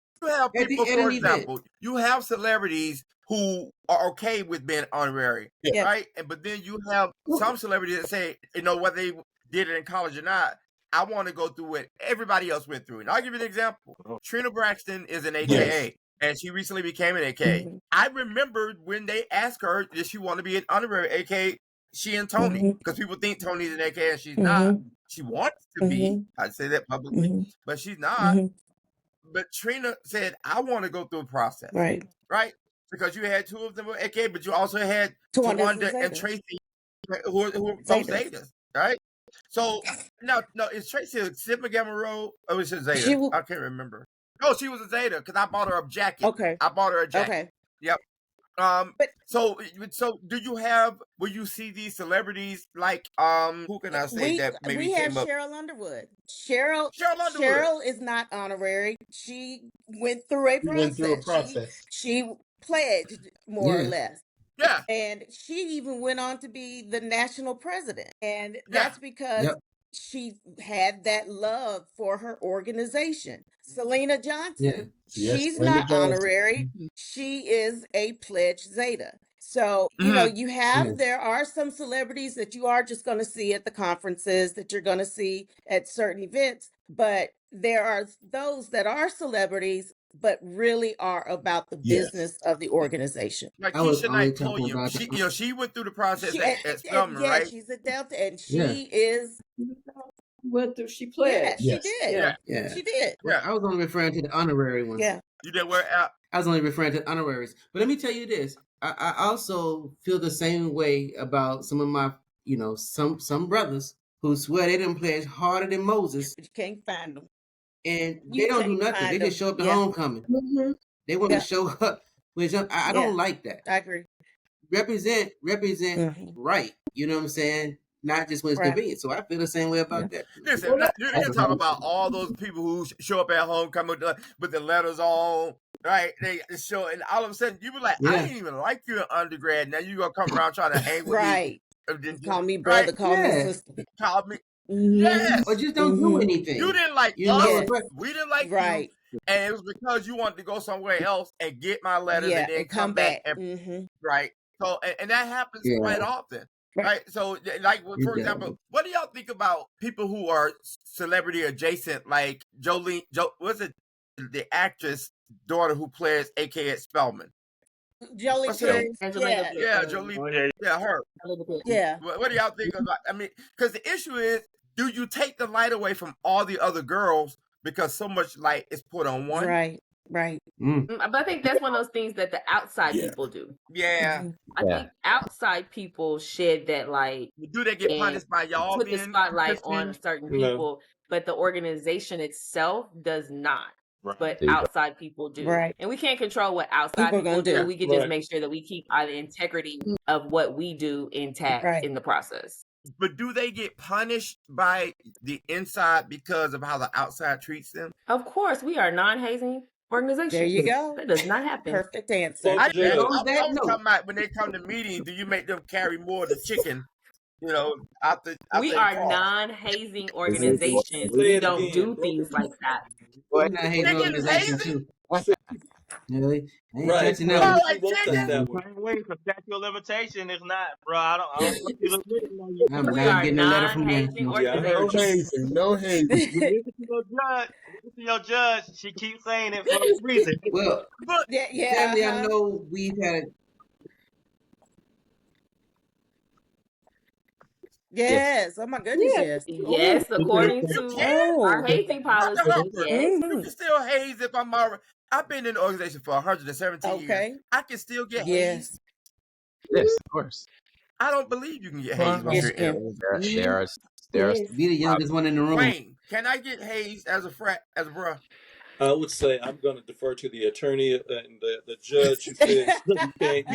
people, for example, you have celebrities who are okay with being honorary, right? But then you have some celebrities that say, whether they did it in college or not, I want to go through what everybody else went through. And I'll give you an example. Trina Braxton is an AKA. and she recently became an AK. I remember when they asked her, did she want to be an honorary AK? She and Tony, because people think Tony's an AK and she's not. She wants to be. I say that publicly, but she's not. But Trina said, I want to go through the process. Right. Because you had two of them were AK, but you also had Tawanda and Tracy, who are both Zetas, right? So no, is Tracy a Sigma Gamma Rho or was she a Zeta? I can't remember. No, she was a Zeta because I bought her a jacket. Okay. I bought her a jacket. Okay. Yep. So do you have, will you see these celebrities like who can I say that maybe
we have
came up?
Cheryl Underwood. Cheryl is not honorary. She went through a process. She pledged more or less.
Yeah.
And she even went on to be the national president. And that's because she had that love for her organization. Selena Johnson, she's not honorary. She is a pledged Zeta. So, you know, you have, there are some celebrities that you are just going to see at the conferences, that you're going to see at certain events, but there are those that are celebrities, but really are about the business of the organization.
Like Keisha Knight Williams, she went through the process at Spelman, right?
She's a Delta, and she is
she pledged.
She did. She did.
Well, I was only referring to the honorary ones.
Yeah.
You did where
I was only referring to the honoraries. But let me tell you this. I also feel the same way about some of my, some brothers who swear they didn't pledge harder than Moses.
But you can't find them.
And they don't do nothing. They just show up to homecoming. They want to show up. Which I don't like that.
I agree.
Represent right. You know what I'm saying? Not just when it's convenient. So I feel the same way about that.
Listen, you're talking about all those people who show up at homecoming with the letters on, right? They show, and all of a sudden you were like, I didn't even like you in undergrad. Now you gonna come around trying to hang with me.
Call me brother, call me sister.
Call me. Yes.
Or just don't do anything.
You didn't like us. We didn't like you. And it was because you wanted to go somewhere else and get my letters and then come back. And, right. So, and that happens quite often. Right. So, like, for example, what do y'all think about people who are celebrity adjacent, like was it the actress daughter who plays AK at Spelman?
Jolie.
Jolie. Yeah, her.
Yeah.
What do y'all think about? I mean, because the issue is, do you take the light away from all the other girls because so much light is put on one?
Right.
But I think that's one of those things that the outside people do.
Yeah.
I think outside people shed that light.
Do they get punished by y'all?
Put the spotlight on certain people, but the organization itself does not. But outside people do.
Right.
And we can't control what outside people do. We can just make sure that we keep the integrity of what we do intact in the process.
But do they get punished by the inside because of how the outside treats them?
Of course, we are non-hazing organization.
There you go.
That does not happen.
Perfect answer.
I was talking about when they come to meetings, do you make them carry more of the chicken?
We are non-hazing organizations. We don't do things like that.
We're not hazing organization too. Really?
Right.
Same
way for statute of limitation is not, bro. I don't
I'm
we
not
are
getting a letter from
non-hazing
No hazing. No hazing.
Listen to your judge. She keeps saying it for a reason.
Well, sadly, I know we've had.
Yes. Oh my goodness.
Yes. According to our hazing policy.
You can still haze if I'm already. I've been in the organization for 117 years. I can still get hazed.
Yes, of course.
I don't believe you can get hazed.
There's be the youngest one in the room.
Wayne, can I get hazed as a bruh?
I would say I'm going to defer to the attorney and the judge who says you can't,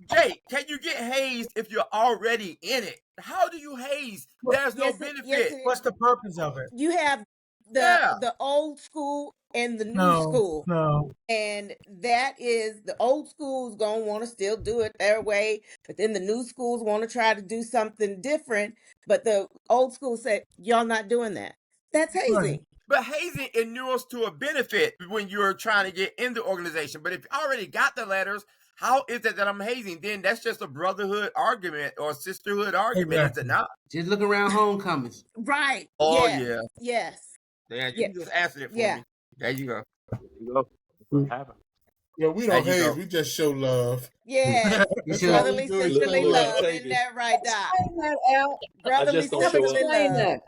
Jay, can you get hazed if you're already in it? How do you haze? There's no benefit.
What's the purpose of it?
You have the old school and the new school.
No.
And that is, the old school's going to want to still do it their way, but then the new schools want to try to do something different. But the old school said, y'all not doing that. That's hazing.
Right.
But hazing inures to a benefit when you're trying to get in the organization. But if you already got the letters, how is it that I'm hazing? Then that's just a brotherhood argument or sisterhood argument, is it not?
Just look around homecomings.
Right.
Oh,
Yes.
Yeah, you just answered it for me. There you go.
What happened?
Yeah, we don't haze. We just show love.
Yes. Brotherly, sisterly love. Isn't that right, Doc? Brotherly, sisterly love.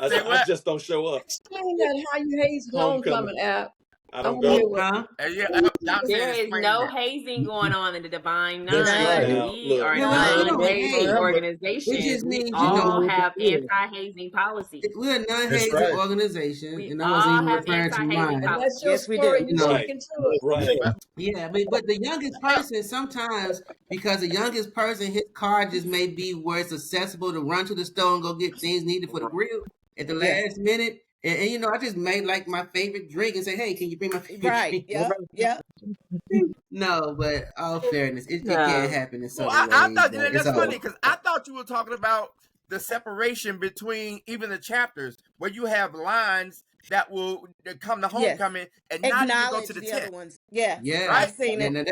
I just don't show up.
Explain that how you haze homecoming, App.
I don't go.
There is no hazing going on in the Divine Nine.
Right.
We are not a hazing organization.
It just means,
we all have anti-hazing policies.
We're a non-hazing organization, and I wasn't even referring to mine.
That's your story. You sticking to it.
Right.
Yeah, but the youngest person, sometimes, because the youngest person, his car just may be where it's accessible to run to the store and go get things needed for the grill at the last minute. And you know, I just made like my favorite drink and say, "Hey, can you bring my favorite drink?"
Yep.
No, but all fairness, it can't happen in some ways.
I thought that's funny because I thought you were talking about the separation between even the chapters where you have lines that will come to homecoming and not even go to the tent.
Ones. Yeah,
right?
I've seen it.
And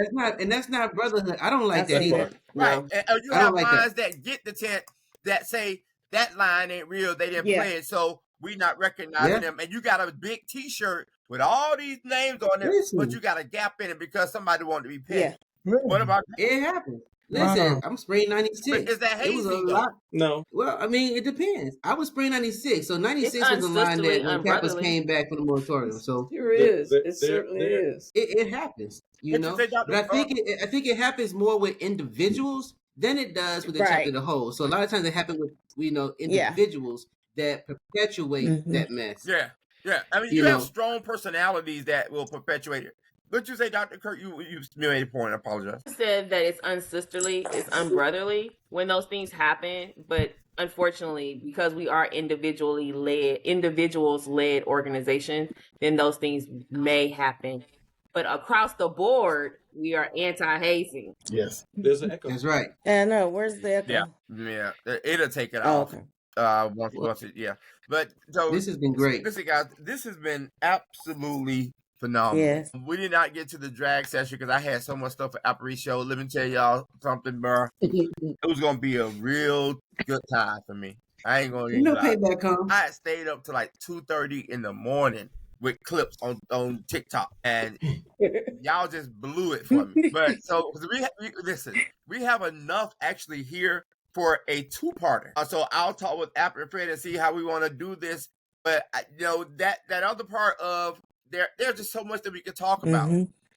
that's not brotherhood. I don't like that either.
Right?
No,
and you have lines that get the tent that say that line ain't real. They didn't play it, so we not recognizing them. And you got a big T-shirt with all these names on it, but you got a gap in it because somebody wanted to be picked. What about
it? Happens. Listen, I'm spraying 96.
But is that hazing?
It was a lot.
No.
Well, I mean, it depends. I was spraying 96, so 96 was the line that when KAPPAs came back from the moratorium. So
it certainly is.
It happens, you know. But I think it happens more with individuals than it does with the chapter the whole. So a lot of times it happens with individuals that perpetuate that mess.
Yeah. I mean, you have strong personalities that will perpetuate it. What you say, Dr. Kirk? You made a point. I apologize.
I said that it's unsisterly, it's unbrotherly when those things happen, but unfortunately, because we are individuals-led organizations, then those things may happen. But across the board, we are anti-hazing.
Yes, there's an echo.
That's right.
No, where's the echo?
Yeah. It'll take it off.
Okay.
Once it, But so
this has been great.
Listen, guys, this has been absolutely phenomenal. Yes. We did not get to the drag session because I had so much stuff for APARICIO. Let me tell y'all something, bro. It was gonna be a real good time for me. I ain't gonna.
Payback comes.
I stayed up to like 2:30 in the morning with clips on TikTok, and y'all just blew it for me. But so we have enough actually here for a two-parter. So I'll talk with Apple and Fred and see how we want to do this. But that other part of there's just so much that we could talk about.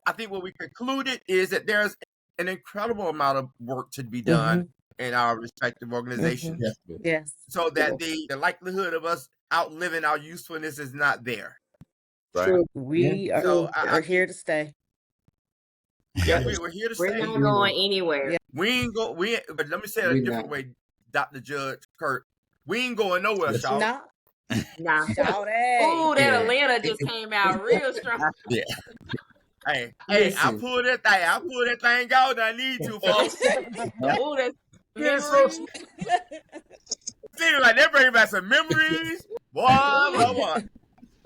I think what we concluded is that there's an incredible amount of work to be done in our respective organizations.
Yes.
So that the likelihood of us outliving our usefulness is not there.
Right. We are here to stay.
Yeah, we're here to stay.
We're not going anywhere.
Yeah.
But let me say it a different way, Dr. Judge Kirk. We ain't going nowhere, y'all.
Nah.
Oh,
that Atlanta just came out real strong.
Yeah. Hey, I pulled that thing out. I need to, folks.
Oh, that's memories.
Like that brings back some memories. Boy.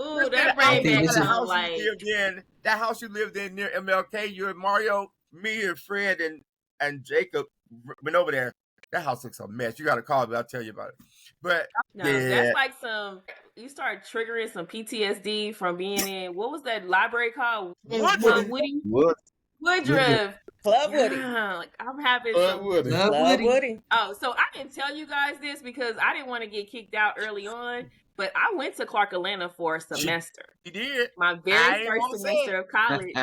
Ooh, that brings back some like
that house you lived in near MLK. You and Mario, me and Fred and Jacob went over there. That house looks a mess. You got to call me. I'll tell you about it. But
that's like you start triggering some PTSD from being in, what was that library called?
Woodruff.
Club Woody.
Like, I'm having
Club Woody.
Oh, so I didn't tell you guys this because I didn't want to get kicked out early on, but I went to Clark Atlanta for a semester.
You did?
My very first semester of college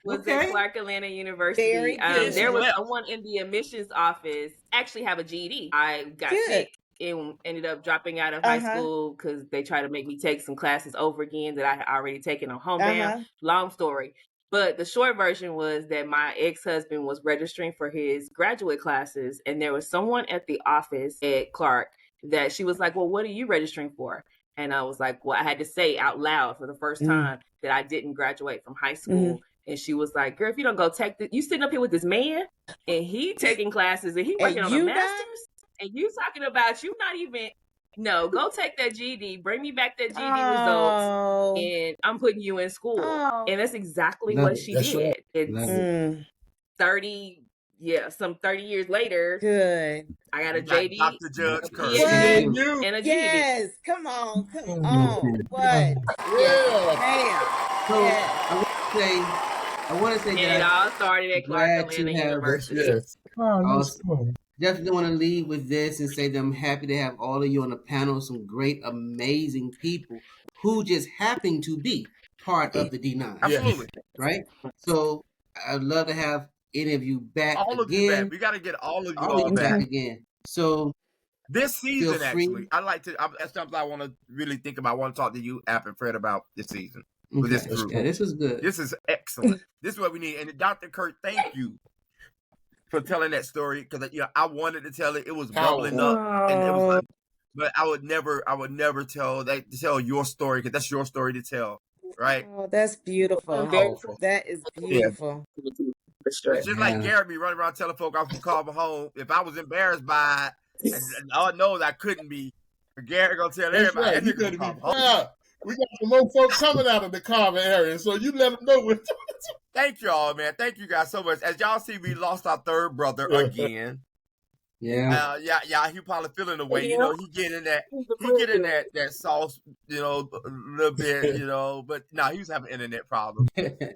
was at Clark Atlanta University. There was someone in the admissions office actually have a GED. I got sick and ended up dropping out of high school because they tried to make me take some classes over again that I had already taken on homebound. Long story. But the short version was that my ex-husband was registering for his graduate classes, and there was someone at the office at Clark that she was like, well, what are you registering for? And I was like, well, I had to say out loud for the first time that I didn't graduate from high school. And she was like, girl, if you don't go take you sitting up here with this man and he taking classes and he working on a master's and you talking about you not even, no, go take that GED, bring me back that GED results, and I'm putting you in school. And that's exactly what she did.
Right.
It's 30 years later.
Good.
I got a JD,
Dr. Judge Kirk.
and a GED.
Yes. Come on. What?
Yeah.
Damn.
want to say
And
that
it all started at Clark
glad
Atlanta
to have
University.
Yes.
Oh, that's cool.
Definitely want to leave with this and say that I'm happy to have all of you on the panel. Some great, amazing people who just happen to be part of the D9.
Absolutely.
Right? So I'd love to have any of you back
All of you back. We got to get all of you all back
again. So
this season,
feel free.
actually, that's something I want to really think about. I want to talk to you, App and Fred, about this season with this group.
Yeah, this was good.
This is excellent. This is what we need. And Dr. Kirk, thank you for telling that story, because I wanted to tell it. It was bubbling up, and it was. But I would never tell your story, because that's your story to tell, right?
Oh, that's beautiful. That is beautiful.
It's just like Gary be running around telling folk I was from Carver home. If I was embarrassed by it, and all knows I couldn't be, Gary gonna tell everybody.
Right. You couldn't be proud. We got some more folks coming out of the Carver area, so you let them know what.
Thank you all, man. Thank you guys so much. As y'all see, we lost our third brother again.
Yeah.
He probably feeling the way. He get in that sauce, a little bit, but no, he was having internet problems.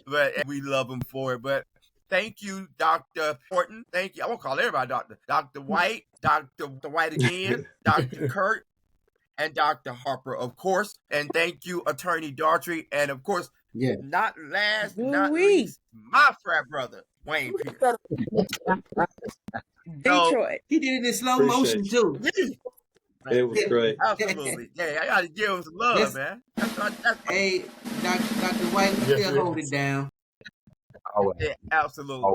But we love him for it. But thank you, Dr. Horton. Thank you. I won't call everybody Doctor. Dr. White, Dr. White again, Dr. Kirk, and Dr. Harper, of course. And thank you, Attorney Daughtry. And of course, not last, not least, my frat brother, Wayne Pierce.
Detroit.
He did it in slow motion too.
It was great.
Absolutely. Yeah, I gotta give him some love, man.
Hey, Dr. White, still hold it down.
Yeah, absolutely.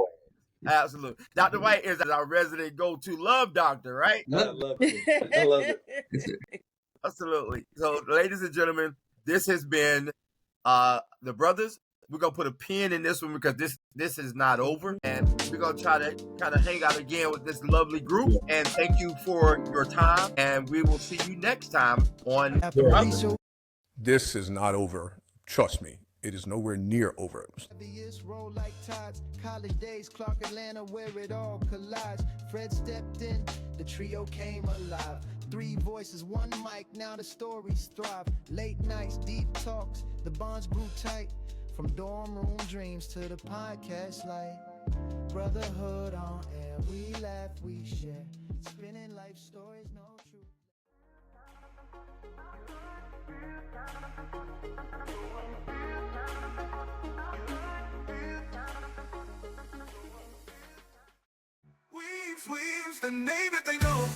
Absolutely. Dr. White is our resident go-to love doctor, right?
I love it. I love it.
Absolutely. So, ladies and gentlemen, this has been the brothers. We're gonna put a pin in this one because this is not over, and we're gonna try to kind of hang out again with this lovely group. And thank you for your time, and we will see you next time on APARICIO.
This is not over. Trust me, it is nowhere near over.
Roll like tides, college days, Clark Atlanta, where it all collides. Fred stepped in, the trio came alive. 3 voices, 1 mic, now the stories thrive. Late nights, deep talks, the bonds grew tight. From dorm room dreams to the podcast light. Brotherhood on air, we laugh, we share. Spinning life stories, no truth. WEEMS, the name that they know.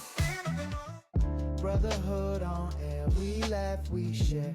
Brotherhood on air, we laugh, we share.